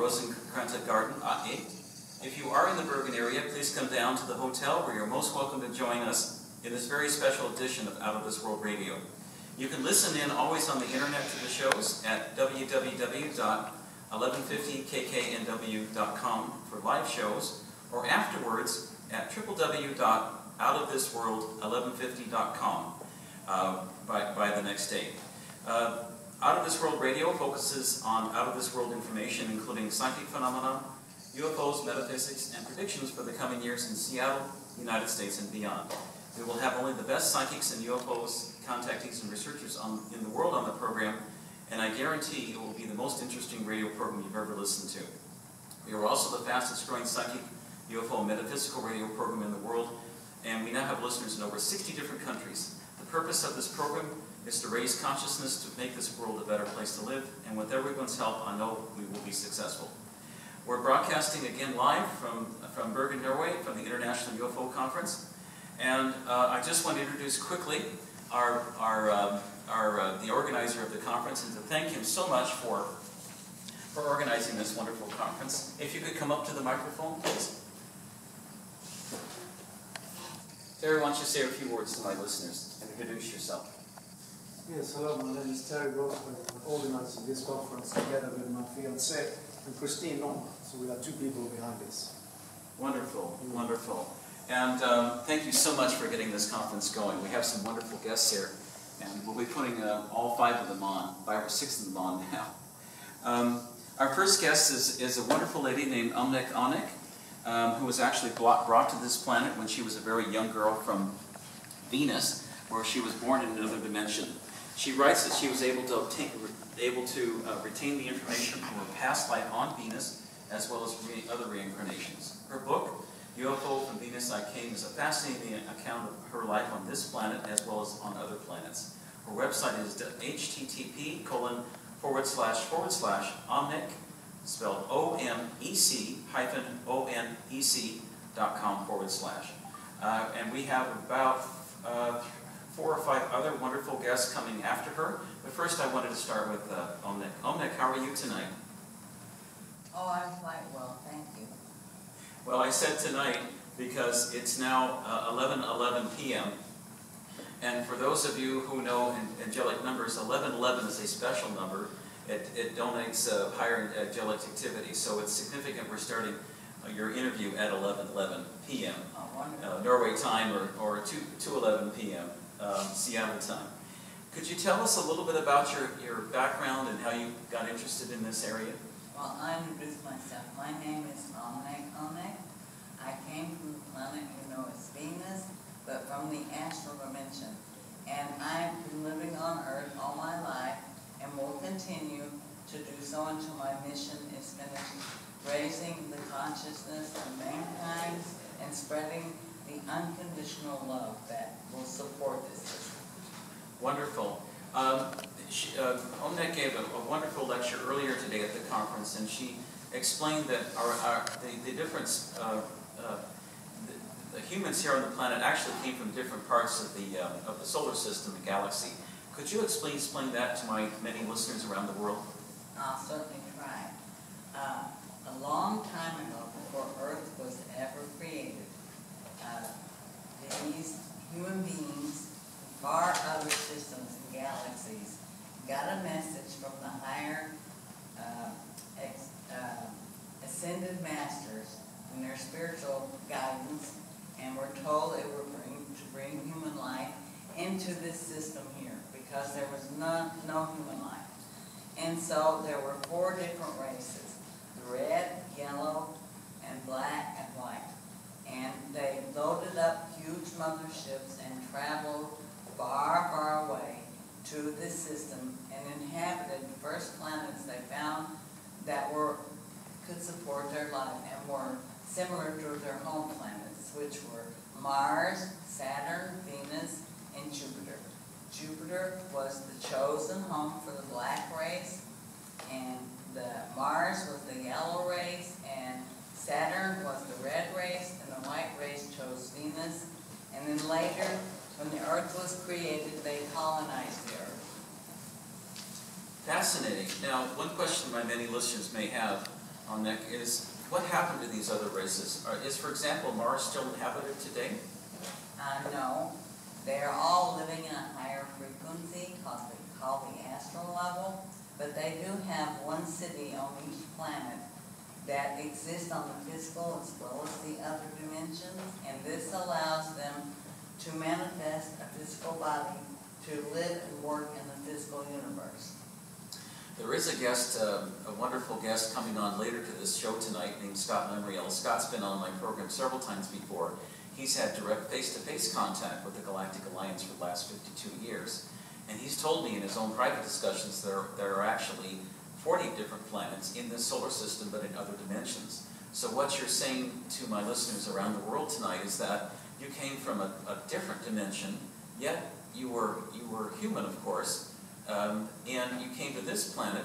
Rosenkrantz Garden at 8. If you are in the Bergen area, please come down to the hotel where you're most welcome to join us in this very special edition of Out of This World Radio. You can listen in always on the internet to the shows at www.1150kknw.com for live shows, or afterwards at www.outofthisworld1150.com by the next day. Out of This World Radio focuses on out-of-this-world information, including psychic phenomena, UFOs, metaphysics, and predictions for the coming years in Seattle, United States, and beyond. We will have only the best psychics and UFOs, contactees, and researchers in the world on the program, and I guarantee it will be the most interesting radio program you've ever listened to. We are also the fastest-growing psychic, UFO, metaphysical radio program in the world, and we now have listeners in over 60 different countries. The purpose of this program is to raise consciousness to make this world a better place to live, and with everyone's help, I know we will be successful. We're broadcasting again live from Bergen, Norway, from the International UFO Conference, and I just want to introduce quickly the organizer of the conference, and to thank him so much for organizing this wonderful conference. If you could come up to the microphone, please. Terry, why don't you say a few words to my listeners and introduce yourself? Yes, hello, my name is Terry Roseberg. I'm organizing this conference together with my fiancée and Christine Norman. So we have two people behind this. Wonderful, wonderful. And thank you so much for getting this conference going. We have some wonderful guests here, and we'll be putting all 5 of them on, 5 or 6 of them on now. Our first guest is a wonderful lady named Onec, who was actually brought to this planet when she was a very young girl from Venus, where she was born in another dimension. She writes that she was able to retain the information from her past life on Venus, as well as other reincarnations. Her book, UFO From Venus I Came, is a fascinating account of her life on this planet as well as on other planets. Her website is http://Omnec, spelled OMEC-ONEC.com/. And we have about 4 or 5 other wonderful guests coming after her. But first I wanted to start with Omnec. Omnec, how are you tonight? Oh, I'm quite well, thank you. Well, I said tonight because it's now 11:11 p.m. And for those of you who know angelic numbers, 1111 is a special number. It donates higher angelic activity, so it's significant we're starting your interview at 11:11 p.m. Oh, wonderful. Norway time, or 2:11 p.m. Seattle time. Could you tell us a little bit about your background and how you got interested in this area? Well, I introduce myself. My name is Onec. I came from the planet you know as Venus, but from the astral dimension. And I've been living on Earth all my life and will continue to do so until my mission is finished, raising the consciousness of mankind and spreading the unconditional love that will support this system. Wonderful. Omnec gave a wonderful lecture earlier today at the conference, and she explained that the difference, the humans here on the planet actually came from different parts of the solar system, the galaxy. Could you explain that to my many listeners around the world? I'll certainly try. A long time ago, before Earth was ever created, these human beings, far other systems and galaxies, got a message from the higher ascended masters and their spiritual guidance, and were told they were to bring human life into this system here, because there was no human life. And so there were 4 different races: red, yellow, and black, and white. And they loaded up huge motherships and traveled far, far away to this system and inhabited the first planets they found that could support their life and were similar to their home planets, which were Mars, Saturn, Venus, and Jupiter. Jupiter was the chosen home for the black race, and Mars was the yellow race, and Saturn was the red race, and the white race chose Venus. And then later, when the Earth was created, they colonized the Earth. Fascinating. Now, one question my many listeners may have, Onec, is what happened to these other races? Is, for example, Mahr still inhabited today? No. They're all living in a higher frequency called the astral level, but they do have one city on each planet that exists on the physical as well as the other dimensions, and this allows them to manifest a physical body to live and work in the physical universe. There is a guest, a wonderful guest coming on later to this show tonight named Scott Lemriel. Scott's been on my program several times before. He's had direct face-to-face contact with the Galactic Alliance for the last 52 years. And he's told me in his own private discussions there are actually 40 different planets in this solar system but in other dimensions. So what you're saying to my listeners around the world tonight is that you came from a different dimension, yet you were human, of course, and you came to this planet.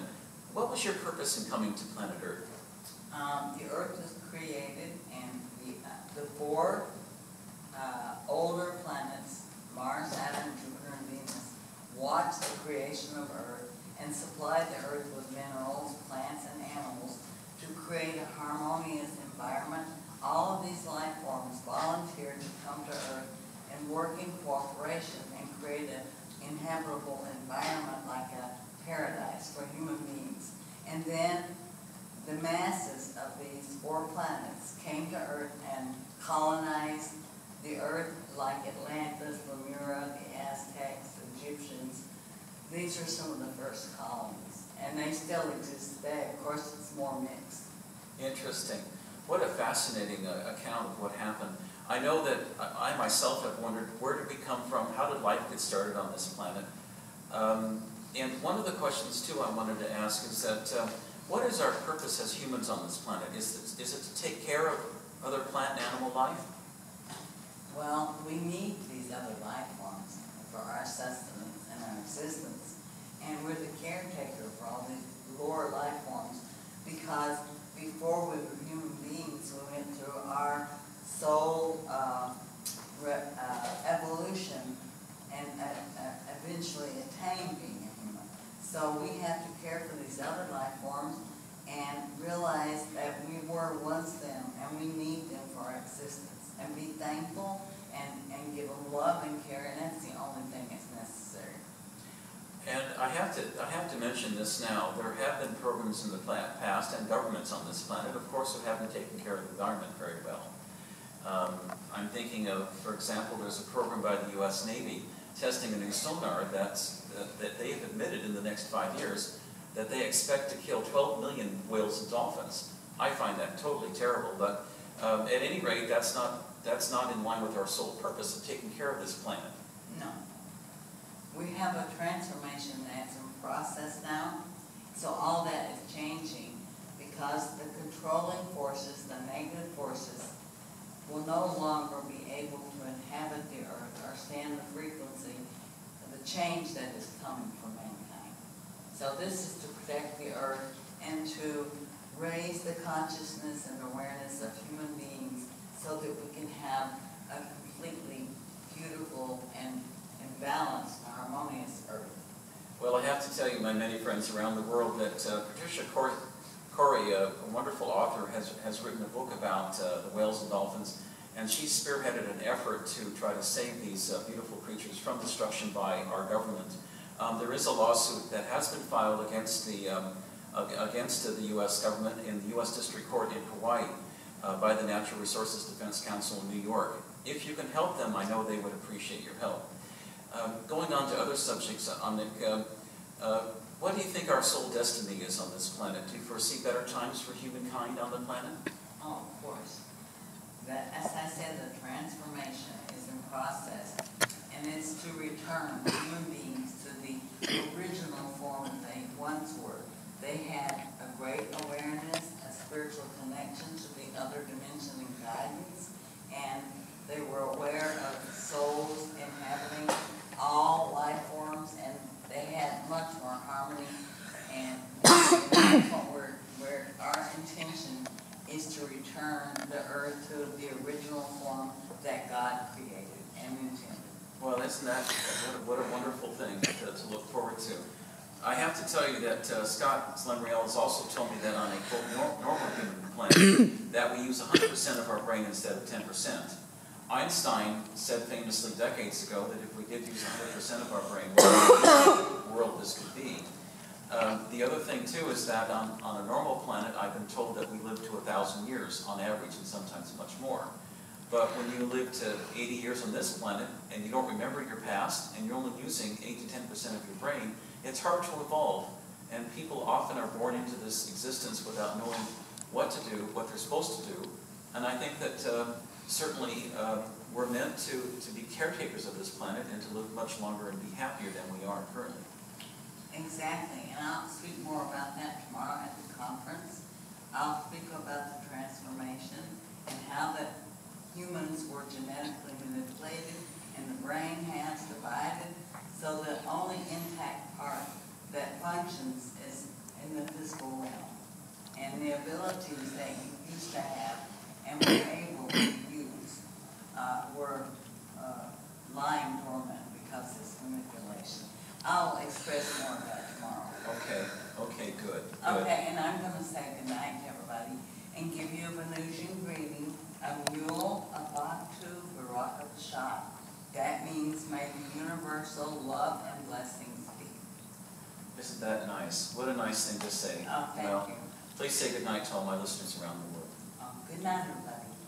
What was your purpose in coming to planet Earth? The Earth was created, and the four older planets, Mars, Saturn, Jupiter, and Venus, watched the creation of Earth and supplied the Earth with minerals, plants, and animals to create a harmonious environment. All of these life forms volunteered to come to Earth and work in cooperation and create an inhabitable environment like a paradise for human beings. And then the masses of these four planets came to Earth and colonized the Earth, like Atlantis, Lemuria, the Aztecs, the Egyptians. These are some of the first colonies, and they still exist today. Of course, it's more mixed. Interesting. What a fascinating account of what happened. I know that I myself have wondered, where did we come from? How did life get started on this planet? And one of the questions, too, I wanted to ask is that what is our purpose as humans on this planet? Is it to take care of other plant and animal life? Well, we need these other life forms for our sustenance and our existence. And we're the caretaker for all these lower life forms, because before we were human beings, we went through our soul evolution and eventually attained being a human. So we have to care for these other life forms and realize that we were once them and we need them for our existence. And be thankful and give them love and care, and that's the only thing that's necessary. And I have to mention this now. There have been programs in the past and governments on this planet, of course, who haven't taken care of the environment very well. I'm thinking of, for example, there's a program by the U.S. Navy testing a new sonar that they have admitted in the next 5 years that they expect to kill 12 million whales and dolphins. I find that totally terrible, but at any rate, that's not in line with our sole purpose of taking care of this planet. No. We have a transformation that's in process now, so all that is changing because the controlling forces, the negative forces, will no longer be able to inhabit the Earth or stand the frequency of the change that is coming for mankind. So this is to protect the Earth and to raise the consciousness and awareness of human beings so that we can have a completely beautiful and balanced, harmonious Earth. Well, I have to tell you, my many friends around the world, that Patricia Corey, a wonderful author, has written a book about the whales and dolphins, and she spearheaded an effort to try to save these beautiful creatures from destruction by our government. There is a lawsuit that has been filed against the U.S. government in the U.S. District Court in Hawaii by the Natural Resources Defense Council in New York. If you can help them, I know they would appreciate your help. Going on to other subjects, Omnec, what do you think our sole destiny is on this planet? Do you foresee better times for humankind on the planet? Oh, of course. As I said, the transformation is in process, and it's to return human beings to the original form that they once were. They had a great awareness, a spiritual connection to the other dimension and guidance, and they were aware of souls inhabiting all life forms, and they had much more harmony, and that's where our intention is to return the Earth to the original form that God created and intended. Well, isn't that what a wonderful thing to look forward to. I have to tell you that Scott Lemriel has also told me that on a quote, normal that we use 100% of our brain instead of 10%. Einstein said famously decades ago that if we did use 100% of our brain, what a world this could be. The other thing too is that on a normal planet, I've been told that we live to 1,000 years on average, and sometimes much more. But when you live to 80 years on this planet, and you don't remember your past, and you're only using 8 to 10% of your brain, it's hard to evolve. And people often are born into this existence without knowing what to do, what they're supposed to do. And I think that certainly we're meant to be caretakers of this planet and to live much longer and be happier than we are currently. Exactly, and I'll speak more about that tomorrow at the conference. I'll speak about the transformation and how that humans were genetically manipulated and the brain has divided so that only intact part that functions is in the physical realm. And the abilities that you used to have and were able to use were lying dormant because of this manipulation. I'll express more about it tomorrow. Okay, good. Okay, and I'm going to say goodnight to everybody and give you a Venusian greeting, a mule, a batu, barak of the shop. That means may the universal love and blessings be. Isn't that nice? What a nice thing to say. Oh, thank you. Please say goodnight to all my listeners around the world. Good night, everybody.